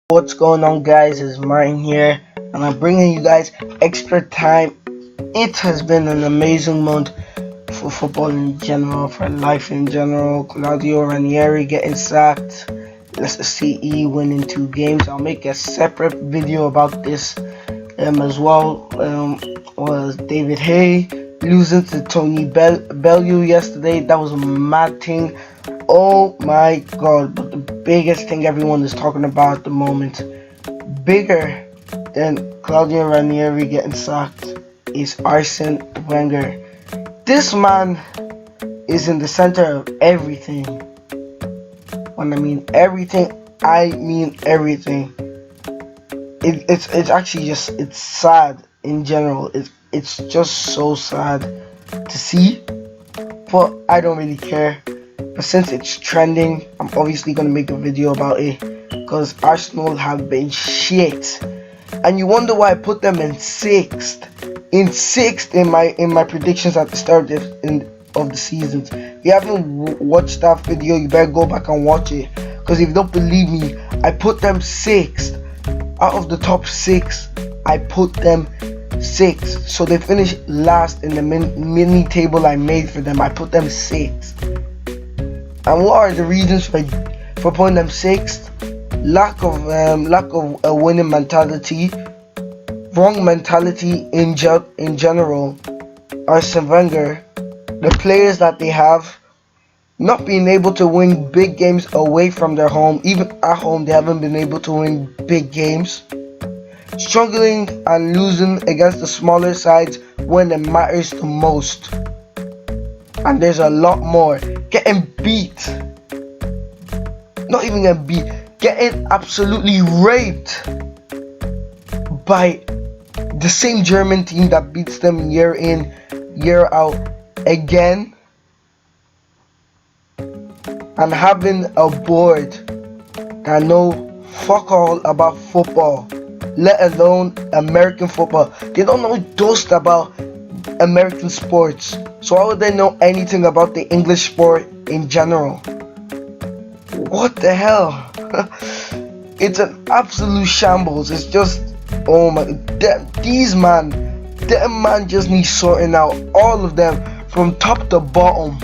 What's going on, guys? It's Martin here, and I'm bringing you guys extra time. It has been an amazing month for football in general, for life in general. Claudio Ranieri getting sacked, Leicester City winning 2 games. I'll make a separate video about this as well. Was David Hay losing to Tony Bellew yesterday? That was a mad thing. Oh my god, but the biggest thing everyone is talking about at the moment, bigger than Claudio Ranieri getting sacked, is Arsene Wenger. This man is in the center of everything. When I mean everything, I mean everything. It's actually it's sad in general. It's just so sad to see, but I don't really care. But since it's trending, I'm obviously gonna make a video about it because Arsenal have been shit, and you wonder why I put them in sixth. In my predictions at the start of the season. If you haven't watched that video, you better go back and watch it. Because if you don't believe me, I put them sixth out of the top six. I put them sixth, so they finished last in the mini table I made for them. I put them sixth. And what are the reasons for putting them sixth? Lack of a winning mentality, wrong mentality in general. Arsene Wenger, the players that they have, not being able to win big games away from their home. Even at home, they haven't been able to win big games. Struggling and losing against the smaller sides when it matters the most. And there's a lot more. Getting beat. Not even getting beat. Getting absolutely raped by the same German team that beats them year in, year out again. And having a board that know fuck all about football, let alone American football. They don't know dust about American sports. So how would they know anything about the English sport in general? What the hell? It's an absolute shambles. It's just, oh my, them man just need sorting out. All of them from top to bottom.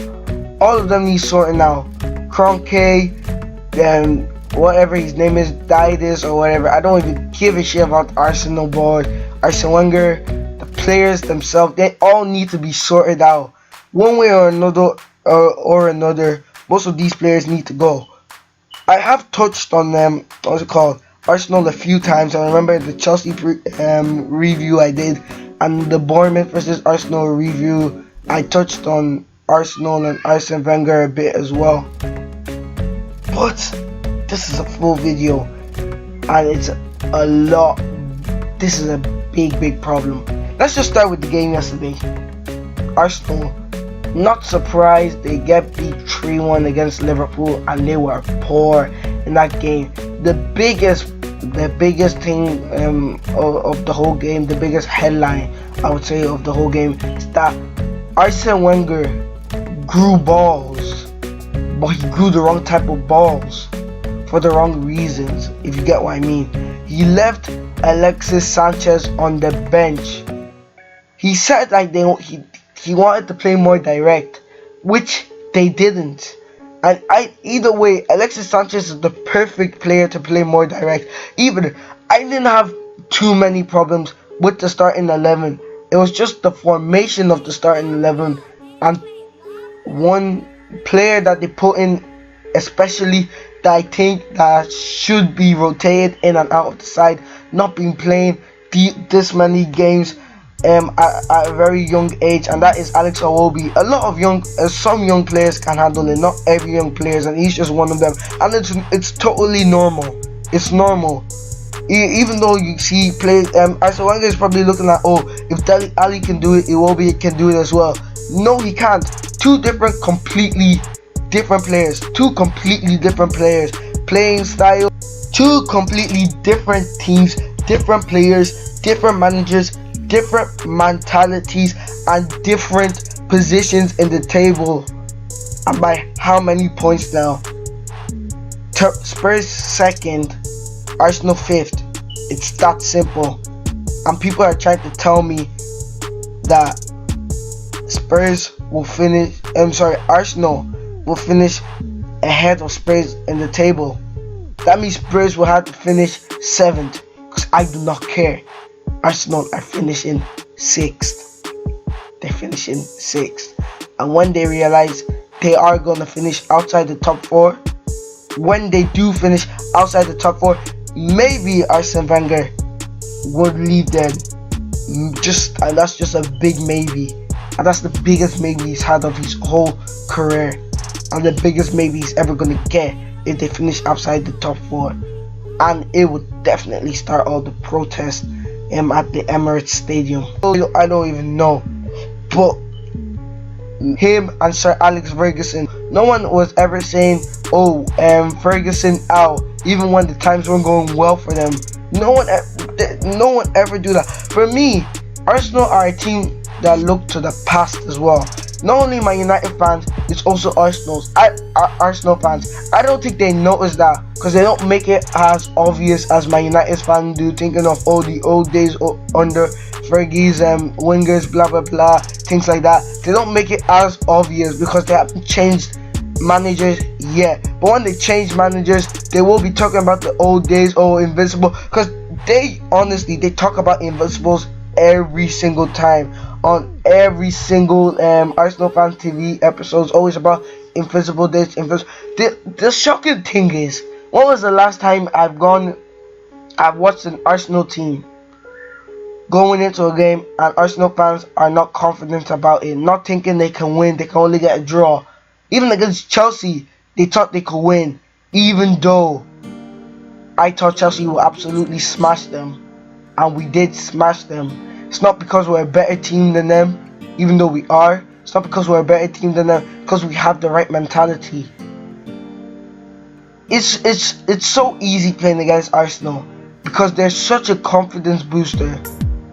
All of them need sorting out. Kroenke, then whatever his name is, Didis or whatever. I don't even give a shit about Arsenal board. Arsene Wenger, the players themselves, they all need to be sorted out. One way or another, most of these players need to go. I have touched on them, Arsenal a few times. I remember the Chelsea review I did, and the Bournemouth versus Arsenal review. I touched on Arsenal and Arsene Wenger a bit as well. But this is a full video, and it's a lot. This is a big problem. Let's just start with the game yesterday. Arsenal, not surprised they get beat 3-1 against Liverpool, and they were poor in that game. The biggest thing of the whole game, the biggest headline I would say of the whole game, is that Arsene Wenger grew balls, but he grew the wrong type of balls for the wrong reasons, if you get what I mean. He left Alexis Sanchez on the bench. He said like he wanted to play more direct, which they didn't. And either way, Alexis Sanchez is the perfect player to play more direct. I didn't have too many problems with the starting 11. It was just the formation of the starting 11 and one player that they put in, especially that I think that should be rotated in and out of the side, not been playing this many games at a very young age, and that is Alex Iwobi. A lot of some young players can handle it, not every young players, and he's just one of them. And it's totally normal. It's normal. Even though you see players, Arsene Wenger is probably looking at, oh, if Dele Alli can do it, Iwobi can do it as well. No, he can't. Two completely different players. Two completely different players. Playing style. Two completely different teams. Different players. Different managers. Different mentalities. And different positions in the table. And by how many points now? Spurs second. Arsenal 5th. It's that simple. And people are trying to tell me that Arsenal will finish ahead of Spurs in the table. That means Spurs will have to finish 7th. Because I do not care. Arsenal are finishing 6th. They're finishing 6th. And when they realize they are going to finish outside the top 4, when they do finish outside the top 4, maybe Arsene Wenger would leave them. And that's just a big maybe. And that's the biggest maybe he's had of his whole career. And the biggest maybe he's ever going to get if they finish outside the top 4. And it would definitely start all the protests at the Emirates Stadium. I don't even know. But him and Sir Alex Ferguson, no one was ever saying, Ferguson out, even when the times weren't going well for them. No one ever do that. For me, Arsenal are a team that look to the past as well. Not only my United fans, it's also Arsenal fans. I don't think they notice that because they don't make it as obvious as my United fans do, thinking of all the old days under Fergie's Wingers, blah blah blah, things like that. They don't make it as obvious because they haven't changed managers yet. But when they change managers, they will be talking about the old days, Invincible, because they talk about Invincibles every single time on every single Arsenal fan TV episodes, always about Invincible days. The shocking thing is, when was the last time I've watched an Arsenal team going into a game and Arsenal fans are not confident about it, not thinking they can win, they can only get a draw. Even against Chelsea, they thought they could win, even though I thought Chelsea would absolutely smash them, and we did smash them. It's not because we're a better team than them, even though we are. It's not because we're a better team than them, because we have the right mentality. It's so easy playing against Arsenal because they're such a confidence booster.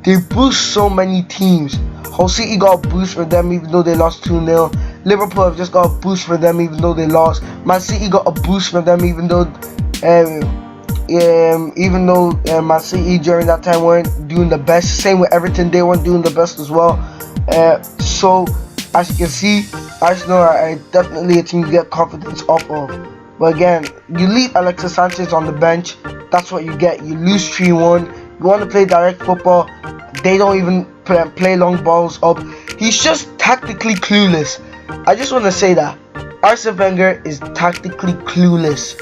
They boost so many teams. Hull City got a boost for them even though they lost 2-0. Liverpool have just got a boost for them even though they lost. Man City got a boost for them even though Man City during that time weren't doing the best. Same with Everton, they weren't doing the best as well. So as you can see, Arsenal are definitely a team to get confidence off of. But again, you leave Alexis Sanchez on the bench, that's what you get. You lose 3-1. You want to play direct football, they don't even play long balls up. He's just tactically clueless. I just want to say that Arsene Wenger is tactically clueless.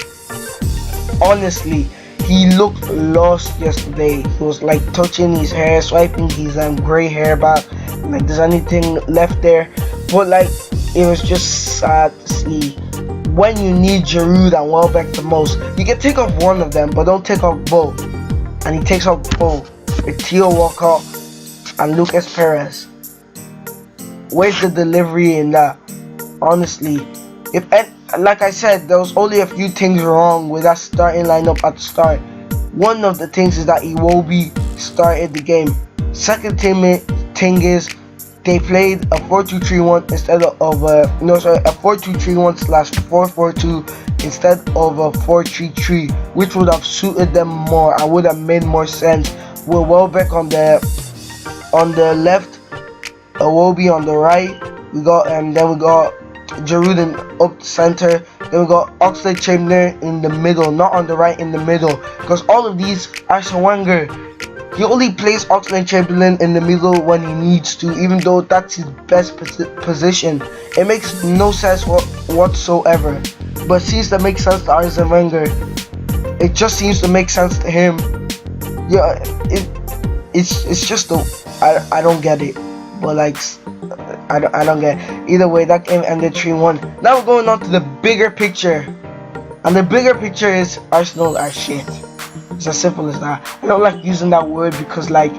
Honestly, he looked lost yesterday. He was like touching his hair, swiping his grey hair back, like there's anything left there. But like, it was just sad to see. When you need Giroud and Welbeck the most, you can take off one of them, but don't take off both. And he takes off both with Theo Walcott and Lucas Perez. Where's the delivery in that? Honestly, like I said, there was only a few things wrong with that starting lineup at the start. One of the things is that Iwobi started the game. Second thing is they played a 4-2-3-1 instead of a 4-2-3-1/4-4-2 instead of a 4-3-3, which would have suited them more and would have made more sense. With Welbeck on the left, Iwobi on the right, we got then we got Giroud up center, then we got Oxlade-Chamberlain in the middle, not on the right, in the middle, because all of these Arsene Wenger, he only plays Oxlade-Chamberlain in the middle when he needs to, even though that's his best position. It makes no sense whatsoever, but seems to make sense to Arsene Wenger. It just seems to make sense to him. Yeah, it's just I don't get it, but like I don't get it. Either way, that game ended 3-1. Now we're going on to the bigger picture, and the bigger picture is Arsenal are shit. It's as simple as that. I don't like using that word because like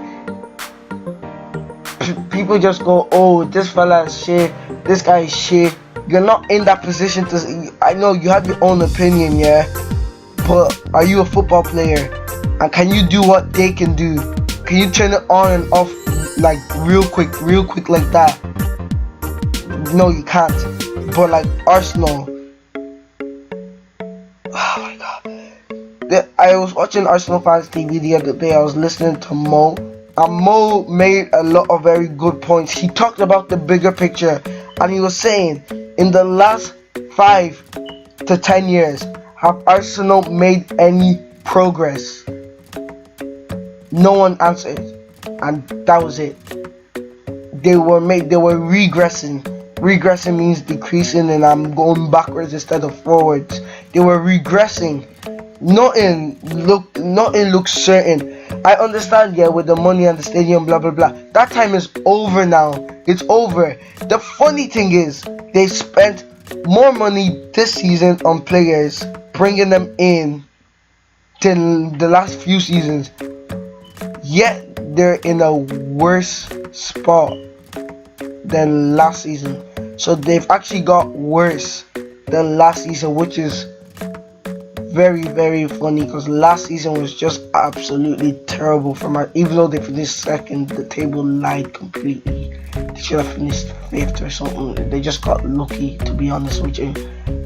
people just go, oh, this fella is shit, this guy is shit. You're not in that position to. I know you have your own opinion, yeah, but are you a football player? And can you do what they can do? Can you turn it on and off like real quick like that? No, you can't. But like Arsenal, oh my god, I was watching Arsenal fans TV the other day. I was listening to Mo, and Mo made a lot of very good points. He talked about the bigger picture, and he was saying, in the last 5 to 10 years, have Arsenal made any progress? No one answered, and that was it. They were regressing. Regressing means decreasing, and I'm going backwards instead of forwards. They were regressing. Nothing looks certain. I understand, yeah, with the money and the stadium, blah blah blah. That time is over now. It's over. The funny thing is, they spent more money this season on players, bringing them in, than the last few seasons. Yet they're in a worse spot than last season. So they've actually got worse than last season, which is very, very funny, because last season was just absolutely terrible for my. Even though they finished second, the table lied completely. They should have finished 5th or something. They just got lucky, to be honest with you.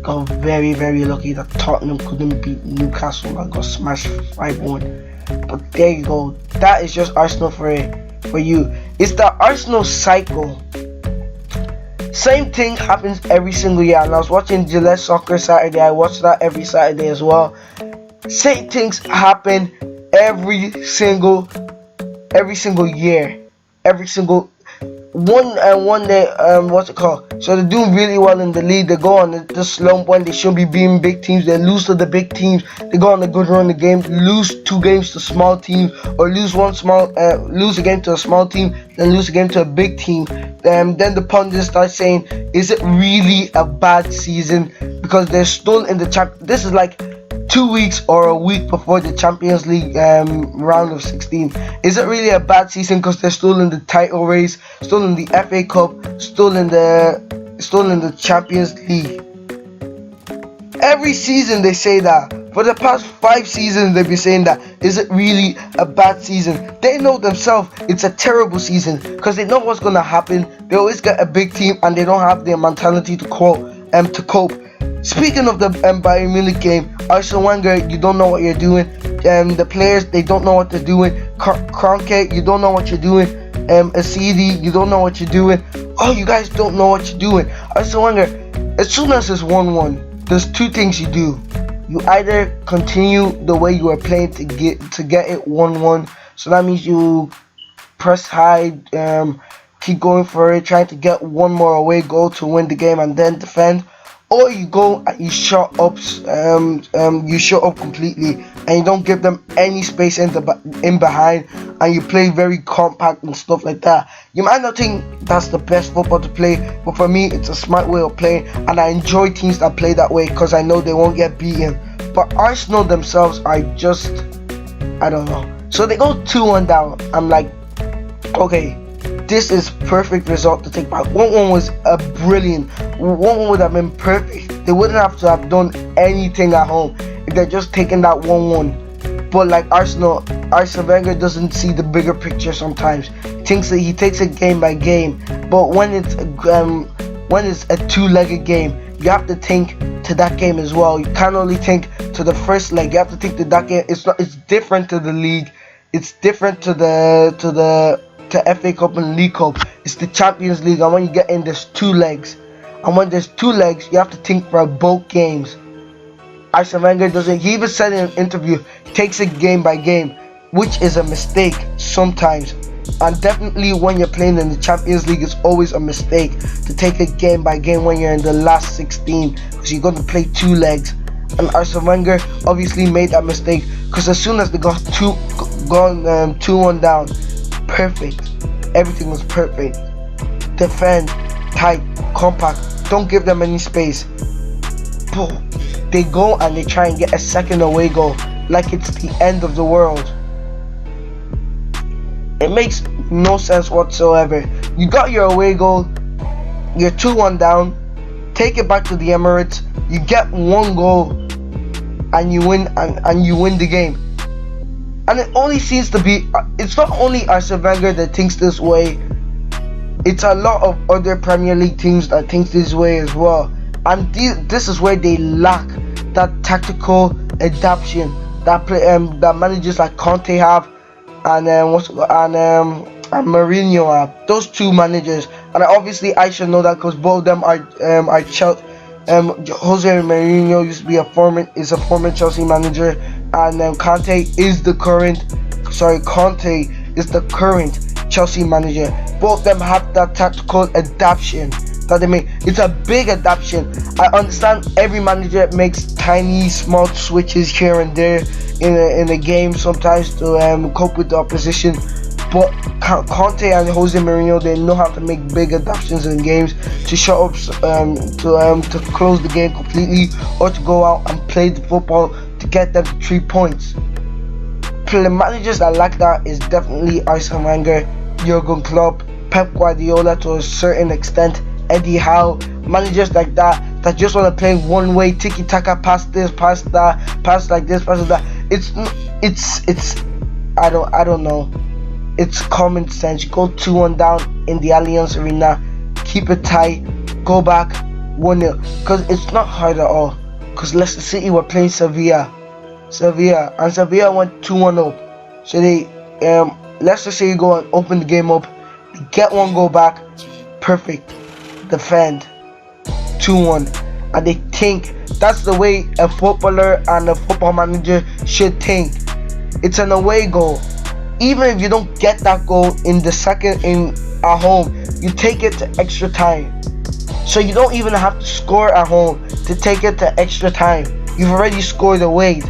Got very, very lucky that Tottenham couldn't beat Newcastle and got smashed 5-1. But there you go. That is just Arsenal for you. It's the Arsenal cycle. Same thing happens every single year. And I was watching Gillette Soccer Saturday. I watch that every Saturday as well. Same things happen every single year. Every single one day, what's it called? So they're doing really well in the league. They go on the slump when they should be beating big teams. They lose to the big teams. They go on a good run of the game, lose 2 games to small teams, or lose a game to a small team, then lose a game to a big team. Then the pundits start saying, is it really a bad season? Because they're still in the This is like 2 weeks or a week before the Champions League round of 16. Is it really a bad season because they're still in the title race, still in the FA Cup, still in the Champions League? Every season they say that. For the past 5 seasons they've been saying that. Is it really a bad season? They know themselves it's a terrible season, because they know what's going to happen. They always get a big team and they don't have their mentality to cope. Speaking of the Bayern Munich game, Arsene Wenger, you don't know what you're doing. The players, they don't know what they're doing. Kroenke, you don't know what you're doing. Arsene, you don't know what you're doing. Oh, you guys don't know what you're doing. Arsene Wenger, as soon as it's 1-1, there's 2 things you do. You either continue the way you are playing to get it 1-1. So that means you press high, keep going for it, trying to get one more away goal to win the game and then defend. Or you go and you shut up completely, and you don't give them any space in behind, and you play very compact and stuff like that. You might not think that's the best football to play, but for me, it's a smart way of playing, and I enjoy teams that play that way because I know they won't get beaten. But Arsenal themselves are just, I don't know. So they go 2-1 down. I'm like, okay, this is perfect result to take back. 1-1 was a brilliant. 1-1 would have been perfect. They wouldn't have to have done anything at home if they're just taking that 1-1. But like Arsene Wenger doesn't see the bigger picture sometimes. He takes it game by game. But when it's a 2-legged game, you have to think to that game as well. You can't only think to the first leg. You have to think to that game. It's different to the league. It's different to FA Cup and League Cup. It's the Champions League, and when you get in, there's 2 legs. And when there's 2 legs, you have to think for both games. Arsene Wenger doesn't. He even said in an interview, takes it game by game, which is a mistake sometimes. And definitely when you're playing in the Champions League, it's always a mistake to take it game by game when you're in the last 16, because you're going to play 2 legs. And Arsene Wenger obviously made that mistake, because as soon as they got 2-1 down, perfect. Everything was perfect. Defend, tight, compact. Don't give them any space. Boom. They go and they try and get a second away goal like it's the end of the world. It makes no sense whatsoever. You got your away goal. You're 2-1 down. Take it back to the Emirates. You get 1 goal and you win and you win the game. And it only seems to be, it's not only Arsene Wenger that thinks this way, it's a lot of other Premier League teams that think this way as well. And this is where they lack that tactical adaptation. that managers like Conte have, and and Mourinho have. Those two managers, and obviously I should know that because both of them are Chelsea. Jose Mourinho used to be a former Chelsea manager, and Conte is the current. Sorry, Conte is the current Chelsea manager. Both of them have that tactical adaptation that they make. It's a big adaptation. I understand every manager makes tiny, small switches here and there in a game sometimes to cope with the opposition. But Conte and Jose Mourinho, they know how to make big adaptations in games to shut up, to close the game completely, or to go out and play the football to get them to 3 points. The managers that like that is definitely Arsene Wenger, Jurgen Klopp, Pep Guardiola to a certain extent, Eddie Howe. Managers like that just want to play one way, tiki taka, pass this, pass that, pass like this, pass like that. It's I don't know. It's common sense. You go 2-1 down in the Allianz Arena, keep it tight, go back 1-0. Because it's not hard at all. Because Leicester City were playing Sevilla, and Sevilla went 2-1 up. So they Leicester City go and open the game up, they get one goal back, perfect, defend, 2-1, and they think that's the way a footballer and a football manager should think. It's an away goal. Even if you don't get that goal in the second at home, you take it to extra time. So you don't even have to score at home to take it to extra time. You've already scored away.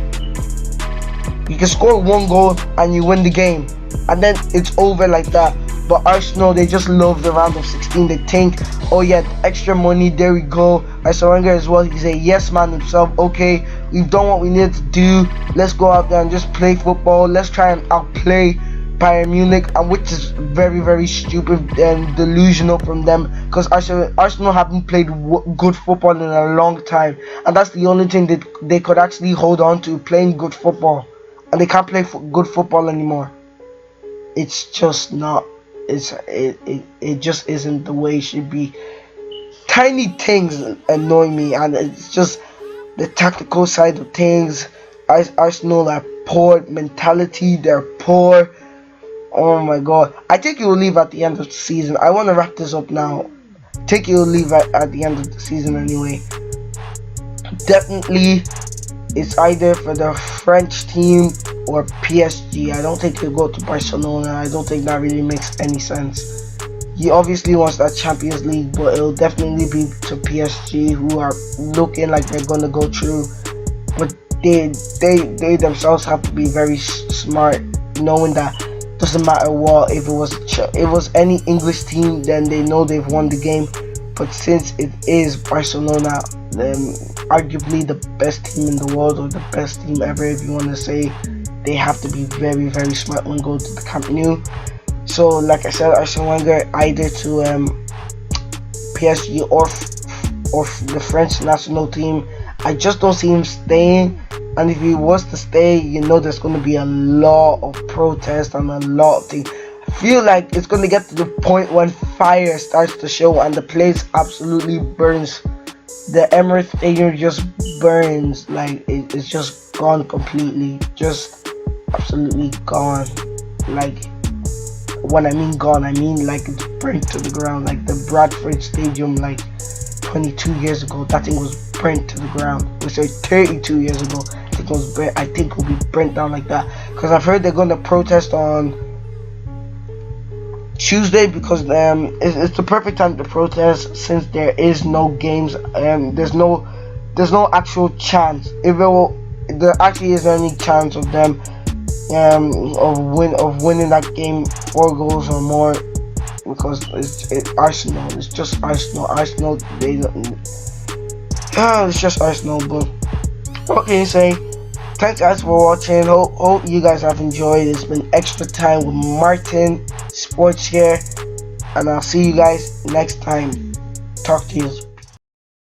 You can score one goal and you win the game, and then it's over like that. But Arsenal, they just love the round of 16. They think, oh yeah, extra money, there we go. Arsene Wenger as well, he's a yes man himself. Okay, we've done what we need to do. Let's go out there and just play football. Let's try and outplay Bayern Munich, and which is very, very stupid and delusional from them, because Arsenal haven't played good football in a long time, and that's the only thing that they could actually hold on to, playing good football, and they can't play good football anymore. It's just not. It just isn't the way it should be. Tiny things annoy me, and it's just the tactical side of things. Arsenal are poor mentality. They're poor. Oh my god. I think it will leave at the end of the season. I want to wrap this up now. I think it will leave at the end of the season anyway. Definitely, it's either for the French team or PSG. I don't think he'll go to Barcelona. I don't think that really makes any sense. He obviously wants that Champions League, but it'll definitely be to PSG, who are looking like they're gonna go through. But they themselves have to be very smart, knowing that doesn't matter what. If it was any English team, then they know they've won the game. But since it is Barcelona, arguably the best team in the world, or the best team ever, if you want to say, they have to be very, very smart when going to the Camp Nou. So, like I said, Arsene Wenger either to PSG or the French national team. I just don't see him staying. And if he was to stay, you know there's going to be a lot of protest and a lot of things. I feel like it's going to get to the point when fire starts to show and the place absolutely burns. The Emirates Stadium just burns. Like, it's just gone completely. Just absolutely gone. Like, when I mean gone, I mean like it's burnt to the ground. Like the Bradford Stadium, like 22 years ago, that thing was burnt to the ground. Which 32 years ago, I think it was burnt. I think it will be burnt down like that, because I've heard they're going to protest on Tuesday, because it's the perfect time to protest, since there is no games. There's no actual chance. If there actually is any chance of them of winning that game 4 goals or more, because it's Arsenal. It's just Arsenal. Arsenal, they don't. It's just Arsenal. But what can you say? Thanks guys for watching. Hope you guys have enjoyed. It's been extra time with Martin Sports here, and I'll see you guys next time. Talk to you.